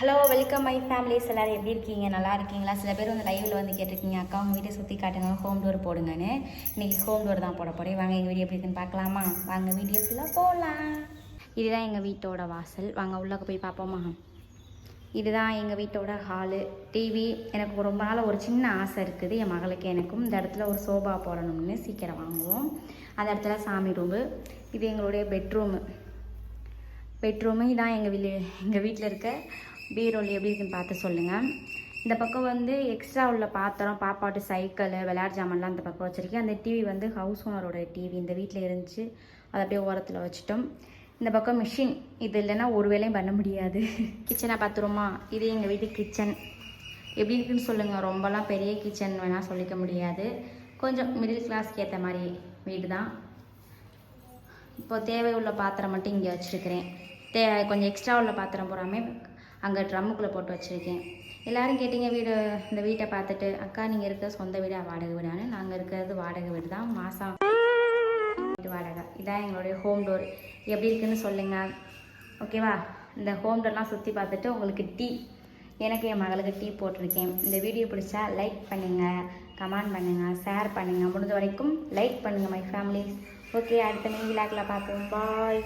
Hello welcome my families. எல்லோரும் எப்படி இருக்கீங்க? நல்லா இருக்கீங்களா? சில பேர் வந்து லைவில் வந்து கேட்டிருக்கீங்க, அக்கா உங்கள் வீட்டை சுற்றி காட்டுங்க, ஹோம் டோர் போடுங்கன்னு. இன்றைக்கி ஹோம் டோர் தான் போட போகிறேன். வாங்க எங்கள் வீடியோ எப்படி இருக்குன்னு பார்க்கலாமா? வாங்க வீடியோக்குள்ளே போகலாம். இதுதான் எங்கள் வீட்டோட வாசல். வாங்க உள்ளே போய் பார்ப்போமா? இதுதான் எங்கள் வீட்டோட ஹாலு. டிவி. எனக்கு ரொம்ப நாள் ஒரு சின்ன ஆசை இருக்குது என் மகளுக்கு எனக்கும். இந்த இடத்துல ஒரு சோபா போடணும்னு சீக்கிரம் வாங்குவோம். அந்த இடத்துல சாமி ரூமு. இது எங்களுடைய பெட்ரூமு. இதான் எங்கள் வீட்டில் இருக்க பீரோல் எப்படி இருக்குன்னு பார்த்து சொல்லுங்கள். இந்த பக்கம் வந்து எக்ஸ்ட்ரா உள்ள பாத்திரம், பாப்பாட்டு சைக்கிள், விளையாட்டு ஜாமான்லாம் இந்த பக்கம் வச்சுருக்கேன். அந்த டிவி வந்து ஹவுஸ் ஓனரோட டிவி இந்த வீட்டில் இருந்துச்சு. அதை அப்படியே ஓரத்தில் வச்சுட்டோம். இந்த பக்கம் மிஷின். இது இல்லைன்னா ஒரு வேலையும் பண்ண முடியாது. கிச்சனை பார்த்துருமா? இது எங்கள் வீட்டு கிச்சன். எப்படி இருக்குன்னு சொல்லுங்கள். ரொம்பலாம் பெரிய கிச்சன் வேணால் சொல்லிக்க முடியாது. கொஞ்சம் மிடில் கிளாஸ்க்கு ஏற்ற மாதிரி வீடு தான். இப்போ தேவை உள்ள பாத்திரம் மட்டும் இங்கே வச்சுருக்கிறேன். கொஞ்சம் எக்ஸ்ட்ரா உள்ள பாத்திரம் போடாமல் அங்கே ட்ரம்முக்குள்ளே போட்டு வச்சுருக்கேன். எல்லோரும் கேட்டிங்க இந்த வீட்டை பார்த்துட்டு, அக்கா நீங்கள் இருக்கிற சொந்த வீடா வாடகை வீடான்னு. நாங்கள் இருக்கிறது வாடகை வீடு தான். மாதம் வாடகை. இதான் எங்களுடைய ஹோம் டோர். எப்படி இருக்குன்னு சொல்லுங்கள். ஓகேவா? இந்த ஹோம் டோர்லாம் சுற்றி பார்த்துட்டு உங்களுக்கு எனக்கு என் மகளுக்கு டீ போட்டிருக்கேன். இந்த வீடியோ பிடிச்சா லைக் பண்ணுங்கள், கமெண்ட் பண்ணுங்கள், ஷேர் பண்ணுங்கள். முடிஞ்ச வரைக்கும் லைக் பண்ணுங்கள் மை ஃபேமிலிஸ். ஓகே, அடுத்த மெயின் விழாக்கில் பார்ப்போம். பாய்.